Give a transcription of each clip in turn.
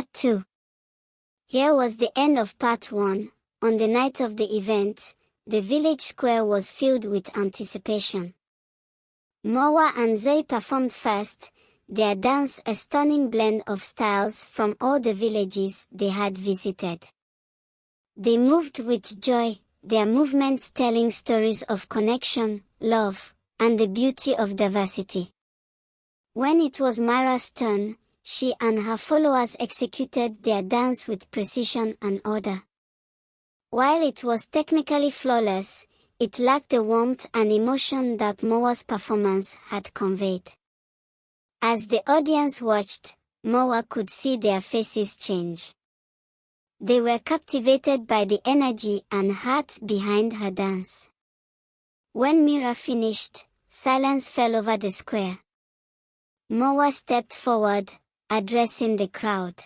Part 2. Here was the end of Part 1. On the night of the event, the village square was filled with anticipation. Moa and Zoe performed first, their dance a stunning blend of styles from all the villages they had visited. They moved with joy, their movements telling stories of connection, love, and the beauty of diversity. When it was Mara's turn, she and her followers executed their dance with precision and order. While it was technically flawless, it lacked the warmth and emotion that Moa's performance had conveyed. As the audience watched, Moa could see their faces change. They were captivated by the energy and heart behind her dance. When Mira finished, silence fell over the square. Moa stepped forward, addressing the crowd.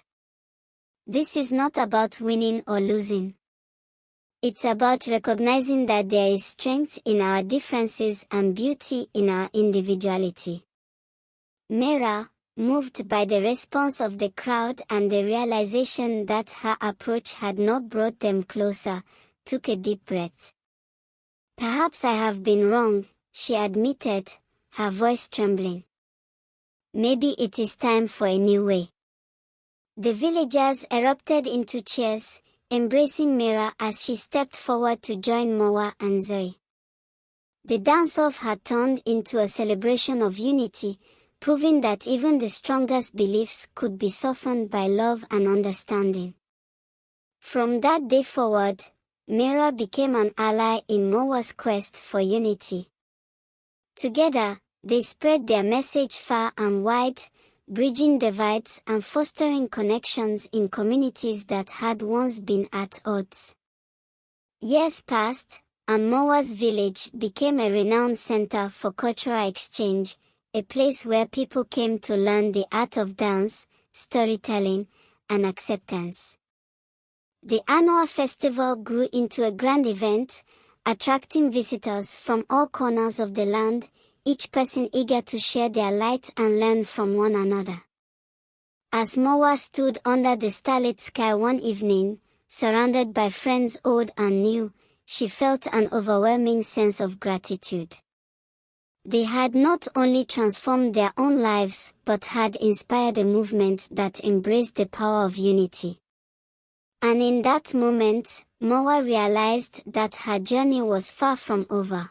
This is not about winning or losing. It's about recognizing that there is strength in our differences and beauty in our individuality. Mira, moved by the response of the crowd and the realization that her approach had not brought them closer, took a deep breath. Perhaps I have been wrong, she admitted, her voice trembling. Maybe it is time for a new way. The villagers erupted into cheers, embracing Mira as she stepped forward to join Moa and Zoe. The dance-off had turned into a celebration of unity, proving that even the strongest beliefs could be softened by love and understanding. From that day forward, Mira became an ally in Moa's quest for unity. Together, they spread their message far and wide, bridging divides and fostering connections in communities that had once been at odds. Years passed, and Moa's village became a renowned center for cultural exchange, a place where people came to learn the art of dance, storytelling, and acceptance. The annual festival grew into a grand event, attracting visitors from all corners of the land, each person eager to share their light and learn from one another. As Moa stood under the starlit sky one evening, surrounded by friends old and new, she felt an overwhelming sense of gratitude. They had not only transformed their own lives but had inspired a movement that embraced the power of unity. And in that moment, Moa realized that her journey was far from over.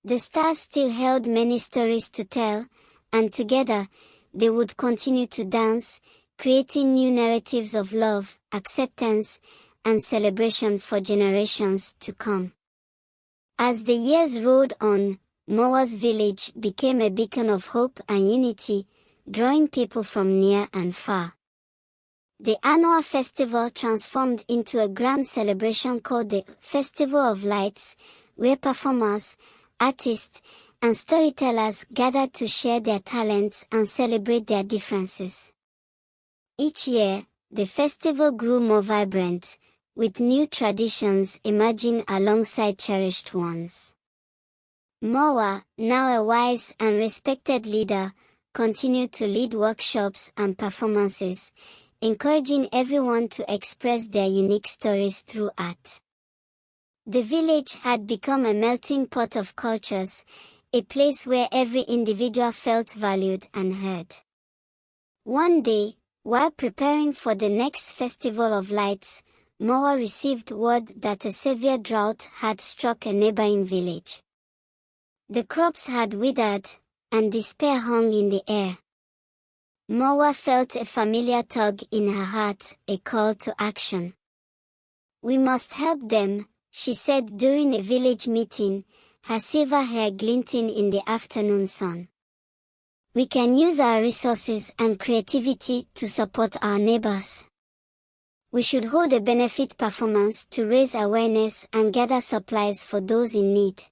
The stars still held many stories to tell, and together, they would continue to dance, creating new narratives of love, acceptance, and celebration for generations to come. As the years rolled on, Moa's village became a beacon of hope and unity, drawing people from near and far. The annual festival transformed into a grand celebration called the Festival of Lights, where performers, artists, and storytellers gathered to share their talents and celebrate their differences. Each year, the festival grew more vibrant, with new traditions emerging alongside cherished ones. Moa, now a wise and respected leader, continued to lead workshops and performances, encouraging everyone to express their unique stories through art. The village had become a melting pot of cultures, a place where every individual felt valued and heard. One day, while preparing for the next Festival of Lights, Moa received word that a severe drought had struck a neighboring village. The crops had withered, and despair hung in the air. Moa felt a familiar tug in her heart, a call to action. "We must help them," she said during a village meeting, her silver hair glinting in the afternoon sun. "We can use our resources and creativity to support our neighbors. We should hold a benefit performance to raise awareness and gather supplies for those in need."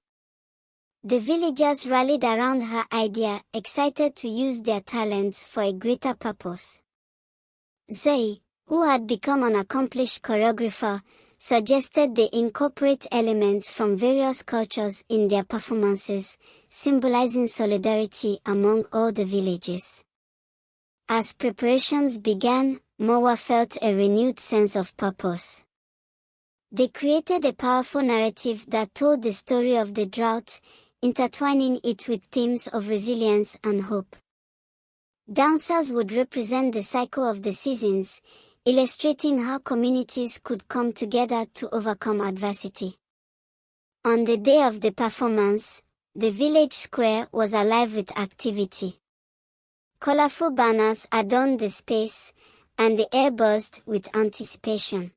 The villagers rallied around her idea, excited to use their talents for a greater purpose. Zoe, who had become an accomplished choreographer, suggested they incorporate elements from various cultures in their performances, symbolizing solidarity among all the villages. As preparations began, Moa felt a renewed sense of purpose. They created a powerful narrative that told the story of the drought, intertwining it with themes of resilience and hope. Dancers would represent the cycle of the seasons, illustrating how communities could come together to overcome adversity. On the day of the performance, the village square was alive with activity. Colorful banners adorned the space, and the air buzzed with anticipation.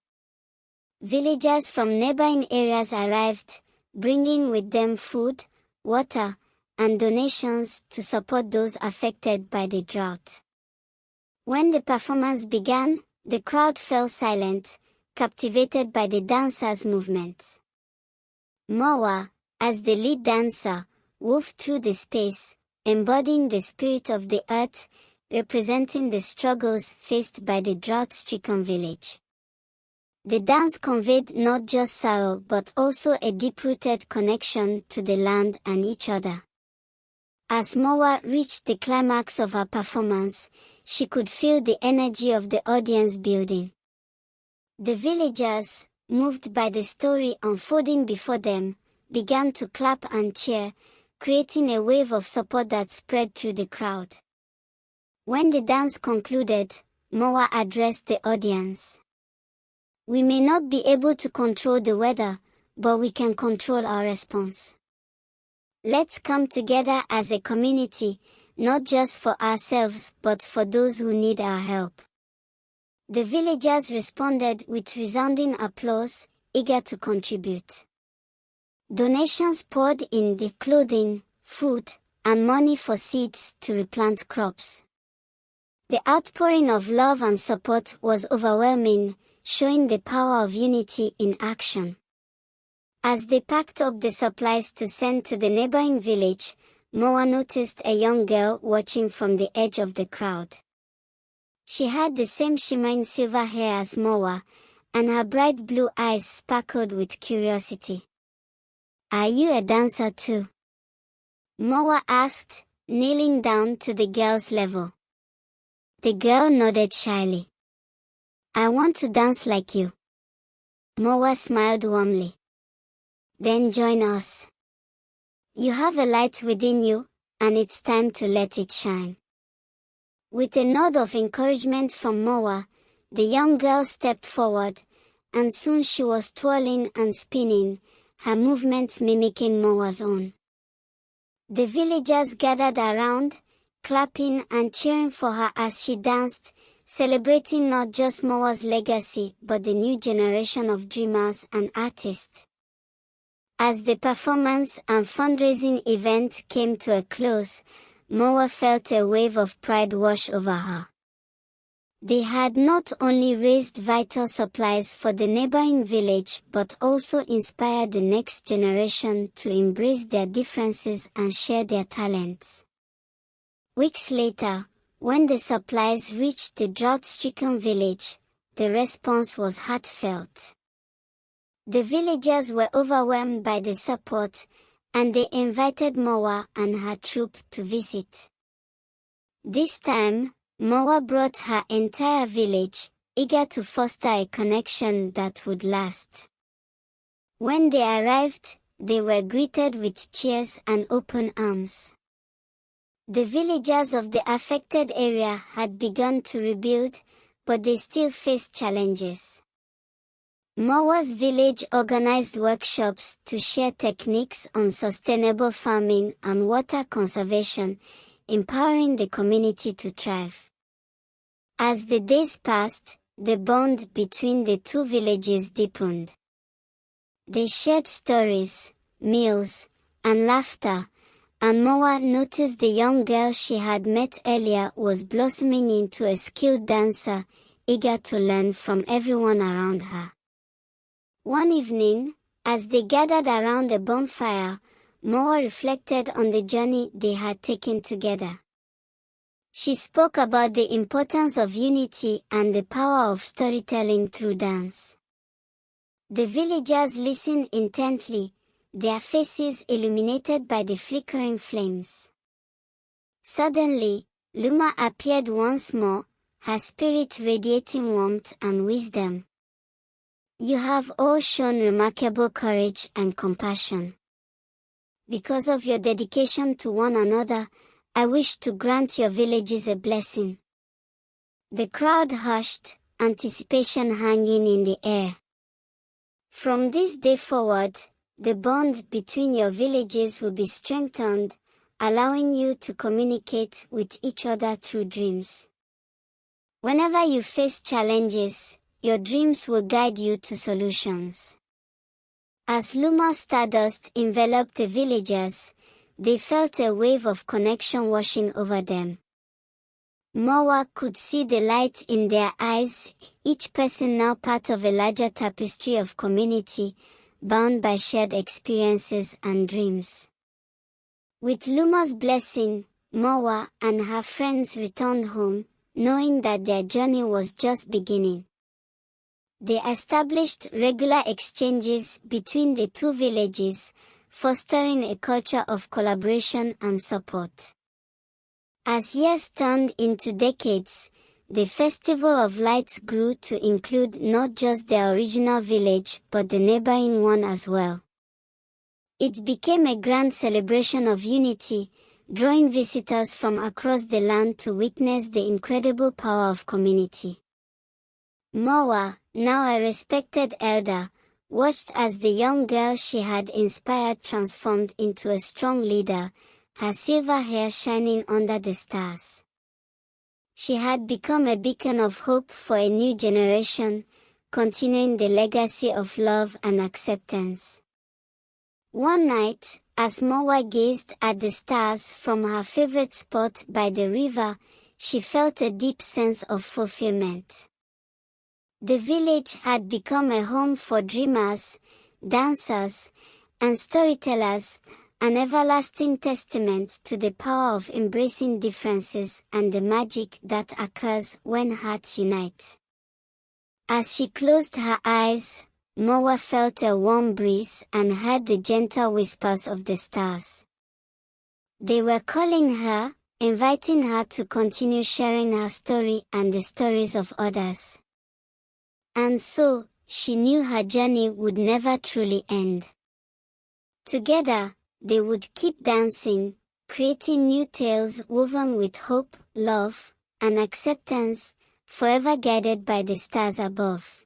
Villagers from neighboring areas arrived, bringing with them food, water, and donations to support those affected by the drought. When the performance began, the crowd fell silent, captivated by the dancers' movements. Moa, as the lead dancer, wove through the space, embodying the spirit of the earth, representing the struggles faced by the drought-stricken village. The dance conveyed not just sorrow but also a deep-rooted connection to the land and each other. As Moa reached the climax of her performance, she could feel the energy of the audience building. The villagers, moved by the story unfolding before them, began to clap and cheer, creating a wave of support that spread through the crowd. When the dance concluded, Moa addressed the audience. "We may not be able to control the weather, but we can control our response. Let's come together as a community, not just for ourselves but for those who need our help." The villagers responded with resounding applause, eager to contribute. Donations poured in the clothing, food, and money for seeds to replant crops. The outpouring of love and support was overwhelming, showing the power of unity in action. As they packed up the supplies to send to the neighboring village, Moa noticed a young girl watching from the edge of the crowd. She had the same shimmering silver hair as Moa, and her bright blue eyes sparkled with curiosity. "Are you a dancer too?" Moa asked, kneeling down to the girl's level. The girl nodded shyly. "I want to dance like you." Moa smiled warmly. "Then join us. You have a light within you, and it's time to let it shine." With a nod of encouragement from Moa, the young girl stepped forward, and soon she was twirling and spinning, her movements mimicking Moa's own. The villagers gathered around, clapping and cheering for her as she danced, celebrating not just Moa's legacy but the new generation of dreamers and artists. As the performance and fundraising event came to a close, Moa felt a wave of pride wash over her. They had not only raised vital supplies for the neighboring village but also inspired the next generation to embrace their differences and share their talents. Weeks later, when the supplies reached the drought-stricken village, the response was heartfelt. The villagers were overwhelmed by the support, and they invited Moa and her troupe to visit. This time, Moa brought her entire village, eager to foster a connection that would last. When they arrived, they were greeted with cheers and open arms. The villagers of the affected area had begun to rebuild, but they still faced challenges. Moa's village organized workshops to share techniques on sustainable farming and water conservation, empowering the community to thrive. As the days passed, the bond between the two villages deepened. They shared stories, meals, and laughter, and Moa noticed the young girl she had met earlier was blossoming into a skilled dancer, eager to learn from everyone around her. One evening, as they gathered around a bonfire, Moa reflected on the journey they had taken together. She spoke about the importance of unity and the power of storytelling through dance. The villagers listened intently, their faces illuminated by the flickering flames. Suddenly, Luma appeared once more, her spirit radiating warmth and wisdom. You have all shown remarkable courage and compassion. Because of your dedication to one another, I wish to grant your villages a blessing. The crowd hushed, anticipation hanging in the air. From this day forward, the bond between your villages will be strengthened, allowing you to communicate with each other through dreams. Whenever you face challenges, your dreams will guide you to solutions. As Luma stardust enveloped the villagers, they felt a wave of connection washing over them. Moa could see the light in their eyes, each person now part of a larger tapestry of community, bound by shared experiences and dreams. With Luma's blessing, Moa and her friends returned home, knowing that their journey was just beginning. They established regular exchanges between the two villages, fostering a culture of collaboration and support. As years turned into decades, the Festival of Lights grew to include not just their original village but the neighboring one as well. It became a grand celebration of unity, drawing visitors from across the land to witness the incredible power of community. Moa, now a respected elder, watched as the young girl she had inspired transformed into a strong leader, her silver hair shining under the stars. She had become a beacon of hope for a new generation, continuing the legacy of love and acceptance. One night, as Moa gazed at the stars from her favorite spot by the river, she felt a deep sense of fulfillment. The village had become a home for dreamers, dancers, and storytellers, an everlasting testament to the power of embracing differences and the magic that occurs when hearts unite. As she closed her eyes, Moa felt a warm breeze and heard the gentle whispers of the stars. They were calling her, inviting her to continue sharing her story and the stories of others. And so, she knew her journey would never truly end. Together, they would keep dancing, creating new tales woven with hope, love, and acceptance, forever guided by the stars above.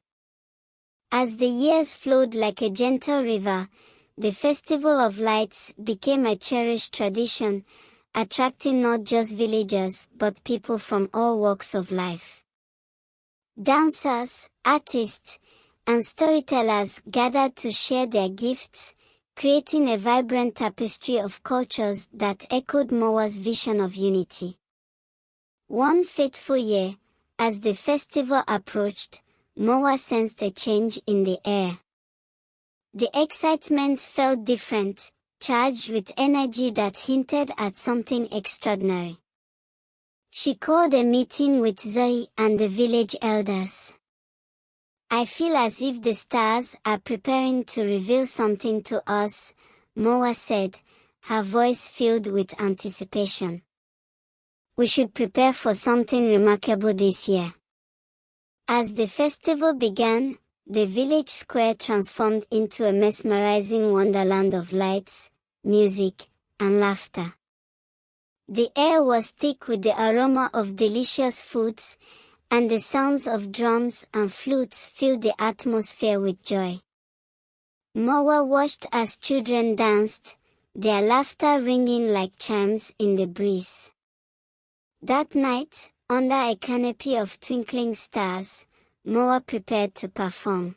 As the years flowed like a gentle river, the Festival of Lights became a cherished tradition, attracting not just villagers but people from all walks of life. Dancers, artists, and storytellers gathered to share their gifts, creating a vibrant tapestry of cultures that echoed Moa's vision of unity. One fateful year, as the festival approached, Moa sensed a change in the air. The excitement felt different, charged with energy that hinted at something extraordinary. She called a meeting with Zoe and the village elders. I feel as if the stars are preparing to reveal something to us, Moa said, her voice filled with anticipation. We should prepare for something remarkable this year. As the festival began, the village square transformed into a mesmerizing wonderland of lights, music, and laughter. The air was thick with the aroma of delicious foods, and the sounds of drums and flutes filled the atmosphere with joy. Moa watched as children danced, their laughter ringing like chimes in the breeze. That night, under a canopy of twinkling stars, Moa prepared to perform.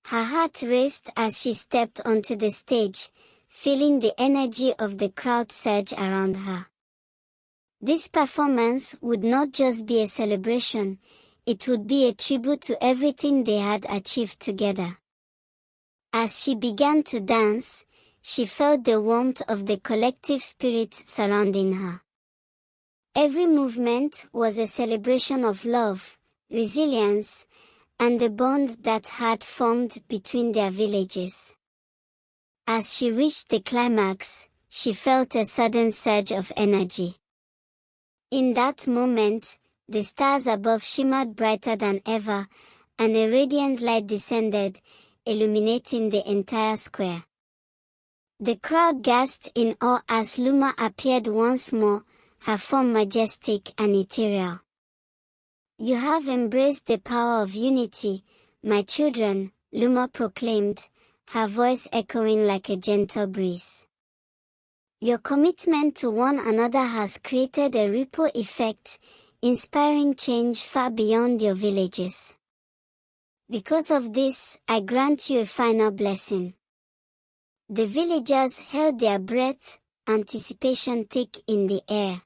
Her heart raced as she stepped onto the stage, feeling the energy of the crowd surge around her. This performance would not just be a celebration, it would be a tribute to everything they had achieved together. As she began to dance, she felt the warmth of the collective spirit surrounding her. Every movement was a celebration of love, resilience, and the bond that had formed between their villages. As she reached the climax, she felt a sudden surge of energy. In that moment, the stars above shimmered brighter than ever, and a radiant light descended, illuminating the entire square. The crowd gasped in awe as Luma appeared once more, her form majestic and ethereal. "You have embraced the power of unity, my children," Luma proclaimed, her voice echoing like a gentle breeze. "Your commitment to one another has created a ripple effect, inspiring change far beyond your villages. Because of this, I grant you a final blessing." The villagers held their breath, anticipation thick in the air.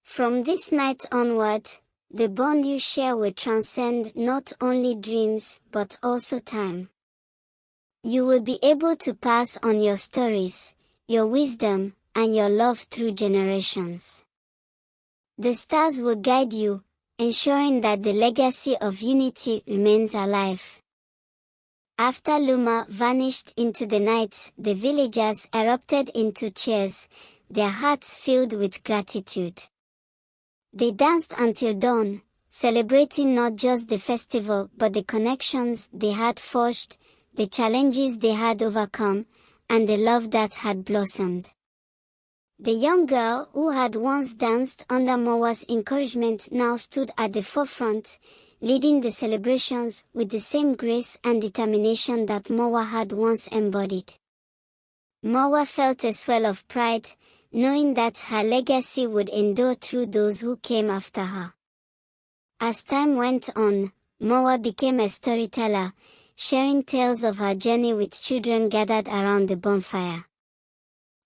From this night onward, the bond you share will transcend not only dreams but also time. You will be able to pass on your stories, your wisdom, and your love through generations. The stars will guide you, ensuring that the legacy of unity remains alive. After Luma vanished into the night, the villagers erupted into cheers, their hearts filled with gratitude. They danced until dawn, celebrating not just the festival but the connections they had forged, the challenges they had overcome, and the love that had blossomed. The young girl who had once danced under Mowa's encouragement now stood at the forefront, leading the celebrations with the same grace and determination that Mowa had once embodied. Mowa felt a swell of pride, knowing that her legacy would endure through those who came after her. As time went on, Mowa became a storyteller, sharing tales of her journey with children gathered around the bonfire.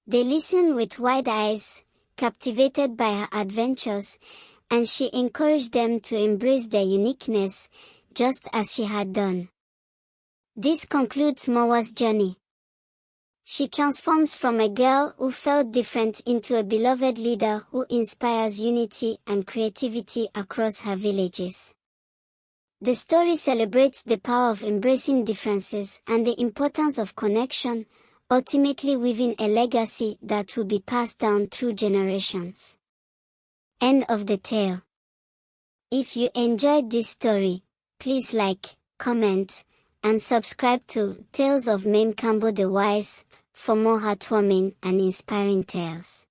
They listened with wide eyes, captivated by her adventures, and she encouraged them to embrace their uniqueness, just as she had done. This concludes Mowa's journey. She transforms from a girl who felt different into a beloved leader who inspires unity and creativity across her villages. The story celebrates the power of embracing differences and the importance of connection, ultimately weaving a legacy that will be passed down through generations. End of the tale. If you enjoyed this story, please like, comment, and subscribe to Tales of Mamecambo the Wise for more heartwarming and inspiring tales.